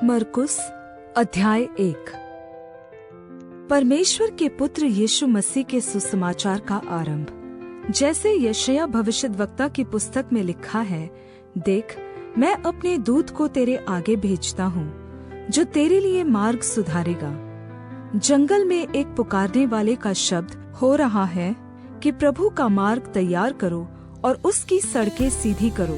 मरकुस अध्याय 1। परमेश्वर के पुत्र यीशु मसीह के सुसमाचार का आरंभ। जैसे यशायाह भविष्यद्वक्ता की पुस्तक में लिखा है, देख, मैं अपने दूत को तेरे आगे भेजता हूँ, जो तेरे लिए मार्ग सुधारेगा। जंगल में एक पुकारने वाले का शब्द हो रहा है कि प्रभु का मार्ग तैयार करो और उसकी सड़कें सीधी करो।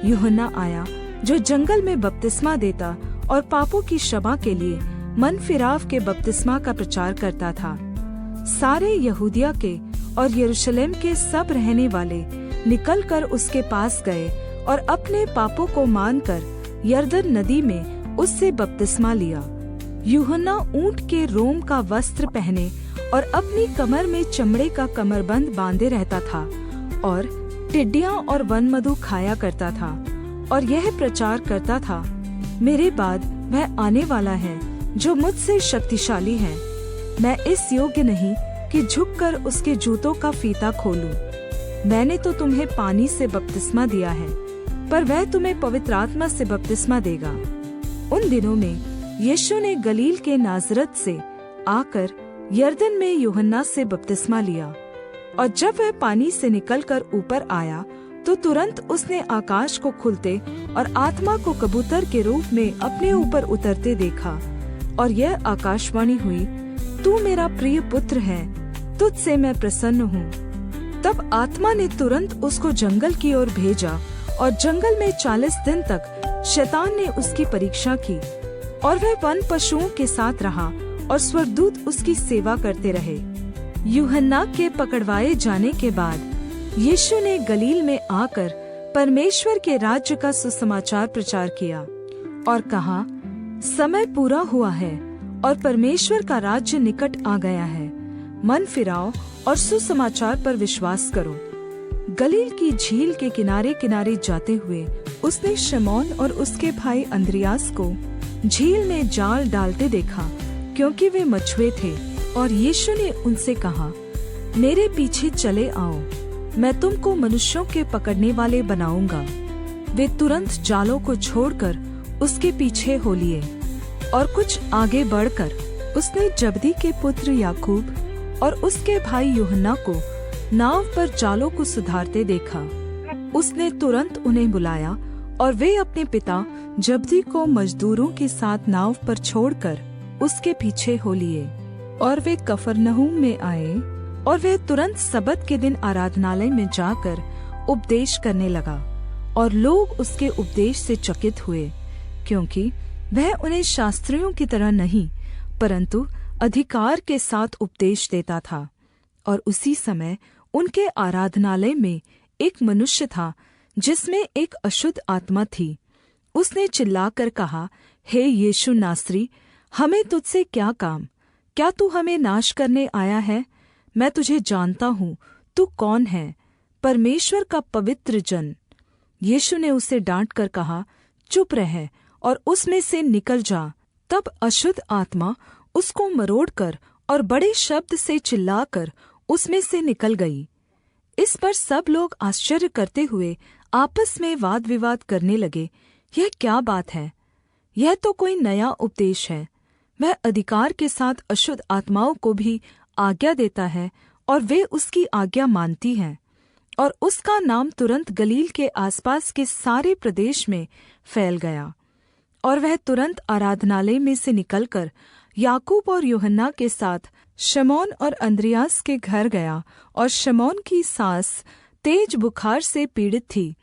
यूहन्ना आया, जो जंगल में बपतिस्मा देता और पापों की क्षमा के लिए मन फिराव के बपतिस्मा का प्रचार करता था। सारे यहूदिया के और यरूशलेम के सब रहने वाले निकलकर उसके पास गए और अपने पापों को मानकर यरदन नदी में उससे बपतिस्मा लिया। यूहन्ना ऊंट के रोम का वस्त्र पहने और अपनी कमर में चमड़े का कमरबंद बांधे रहता था और टिड्डियां और वनमधु खाया करता था और यह प्रचार करता था, मेरे बाद वह आने वाला है जो मुझसे शक्तिशाली है। मैं इस योग्य नहीं कि झुककर उसके जूतों का फीता खोलूं। मैंने तो तुम्हें पानी से बपतिस्मा दिया है, पर वह तुम्हें पवित्र आत्मा से बपतिस्मा देगा। उन दिनों में यीशु ने गलील के नाजरत से आकर यरदन में यूहन्ना से बपतिस्मा लिया, और जब वह पानी से निकलकर ऊपर आया तो तुरंत उसने आकाश को खुलते और आत्मा को कबूतर के रूप में अपने ऊपर उतरते देखा, और यह आकाशवाणी हुई, तू मेरा प्रिय पुत्र है, तुझसे मैं प्रसन्न हूँ। तब आत्मा ने तुरंत उसको जंगल की ओर भेजा, और जंगल में 40 दिन तक शैतान ने उसकी परीक्षा की, और वह वन पशुओं के साथ रहा और स्वर्गदूत उसकी सेवा करते रहे। यूहन्ना के पकड़वाए जाने के बाद यीशु ने गलील में आकर परमेश्वर के राज्य का सुसमाचार प्रचार किया और कहा, समय पूरा हुआ है और परमेश्वर का राज्य निकट आ गया है। मन फिराओ और सुसमाचार पर विश्वास करो। गलील की झील के किनारे किनारे जाते हुए उसने शमौन और उसके भाई अंद्रियास को झील में जाल डालते देखा, क्योंकि वे मछुए थे। और यीशु ने उनसे कहा, मेरे पीछे चले आओ, मैं तुमको मनुष्यों के पकड़ने वाले बनाऊंगा। वे तुरंत जालों को छोड़कर उसके पीछे हो लिए, और कुछ आगे बढ़कर उसने जब्दी के पुत्र याकूब और उसके भाई यूहन्ना को नाव पर जालों को सुधारते देखा। उसने तुरंत उन्हें बुलाया, और वे अपने पिता जब्दी को मजदूरों के साथ नाव पर छोड़कर उसके पीछे हो लिए। और वे कफरनहूम में आए, और वह तुरंत सबत के दिन आराधनालय में जाकर उपदेश करने लगा, और लोग उसके उपदेश से चकित हुए, क्योंकि वह उन्हें शास्त्रियों की तरह नहीं, परंतु अधिकार के साथ उपदेश देता था। और उसी समय उनके आराधनालय में एक मनुष्य था जिसमें एक अशुद्ध आत्मा थी। उसने चिल्लाकर कहा, हे यीशु नासरी, हमें तुझसे क्या काम? क्या तू हमें नाश करने आया है? मैं तुझे जानता हूँ, तू कौन है, परमेश्वर का पवित्र जन। यीशु ने उसे डांट कर कहा, चुप रह और उसमें से निकल जा। तब अशुद्ध आत्मा उसको मरोड़कर और बड़े शब्द से चिल्लाकर उसमें से निकल गई। इस पर सब लोग आश्चर्य करते हुए आपस में वाद विवाद करने लगे, यह क्या बात है? यह तो कोई नया उपदेश है। वह अधिकार के साथ अशुद्ध आत्माओं को भी आज्ञा देता है, और वे उसकी आज्ञा मानती हैं। और उसका नाम तुरंत गलील के आसपास के सारे प्रदेश में फैल गया। और वह तुरंत आराधनालय में से निकलकर याकूब और यूहन्ना के साथ शमौन और अंद्रियास के घर गया, और शमौन की सास तेज बुखार से पीड़ित थी,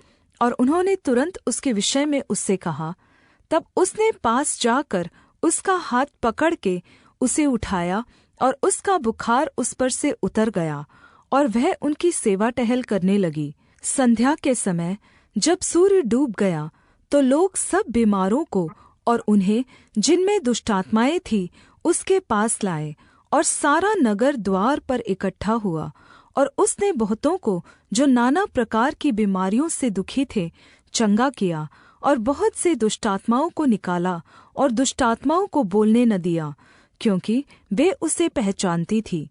और उन्होंने तुरंत उसके विषय में उससे कहा। तब उसने पास जाकर उसका हाथ पकड़ के उसे उठाया, और उसका बुखार उस पर से उतर गया, और वह उनकी सेवा टहल करने लगी। संध्या के समय जब सूर्य डूब गया तो लोग सब बीमारों को और उन्हें जिनमें दुष्टात्माएं थी उसके पास लाए, और सारा नगर द्वार पर इकट्ठा हुआ। और उसने बहुतों को जो नाना प्रकार की बीमारियों से दुखी थे चंगा किया, और बहुत से दुष्टात्माओं को निकाला, और दुष्टात्माओं को बोलने न दिया, क्योंकि वे उसे पहचानती थी।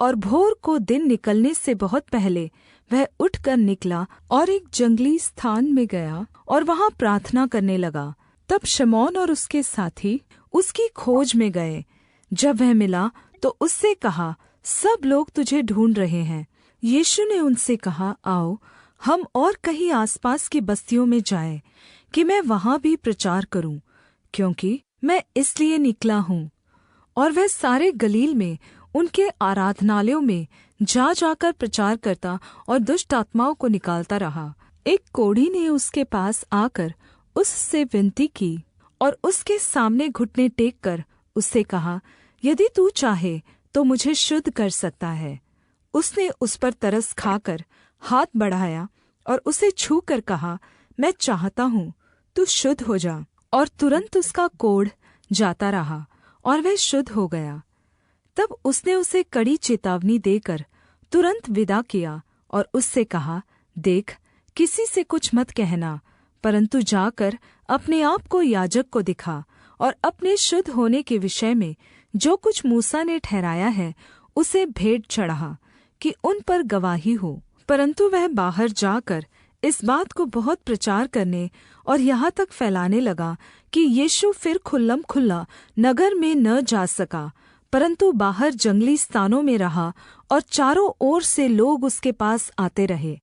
और भोर को दिन निकलने से बहुत पहले वह उठकर निकला और एक जंगली स्थान में गया और वहां प्रार्थना करने लगा। तब शमौन और उसके साथी उसकी खोज में गए। जब वह मिला तो उससे कहा, सब लोग तुझे ढूंढ रहे हैं। यीशु ने उनसे कहा, आओ हम और कहीं आसपास की बस्तियों में जाएं, कि मैं वहां भी प्रचार करूं, क्योंकि मैं इसलिए निकला हूँ। और वह सारे गलील में उनके आराधनालयों में जा जाकर प्रचार करता और दुष्ट आत्माओं को निकालता रहा। एक कोढ़ी ने उसके पास आकर उससे विनती की और उसके सामने घुटने टेक कर उससे कहा, यदि तू चाहे तो मुझे शुद्ध कर सकता है। उसने उस पर तरस खाकर हाथ बढ़ाया और उसे छू कर कहा, मैं चाहता हूँ, तू शुद्ध हो जा। और तुरंत उसका कोढ़ जाता रहा और वह शुद्ध हो गया। तब उसने उसे कड़ी चेतावनी देकर तुरंत विदा किया और उससे कहा, देख, किसी से कुछ मत कहना, परन्तु जाकर अपने आप को याजक को दिखा और अपने शुद्ध होने के विषय में जो कुछ मूसा ने ठहराया है उसे भेंट चढ़ा, कि उन पर गवाही हो। परन्तु वह बाहर जाकर इस बात को बहुत प्रचार करने और यहाँ तक फैलाने लगा कि यीशु फिर खुल्लम खुल्ला नगर में न जा सका, परन्तु बाहर जंगली स्थानों में रहा और चारों ओर से लोग उसके पास आते रहे।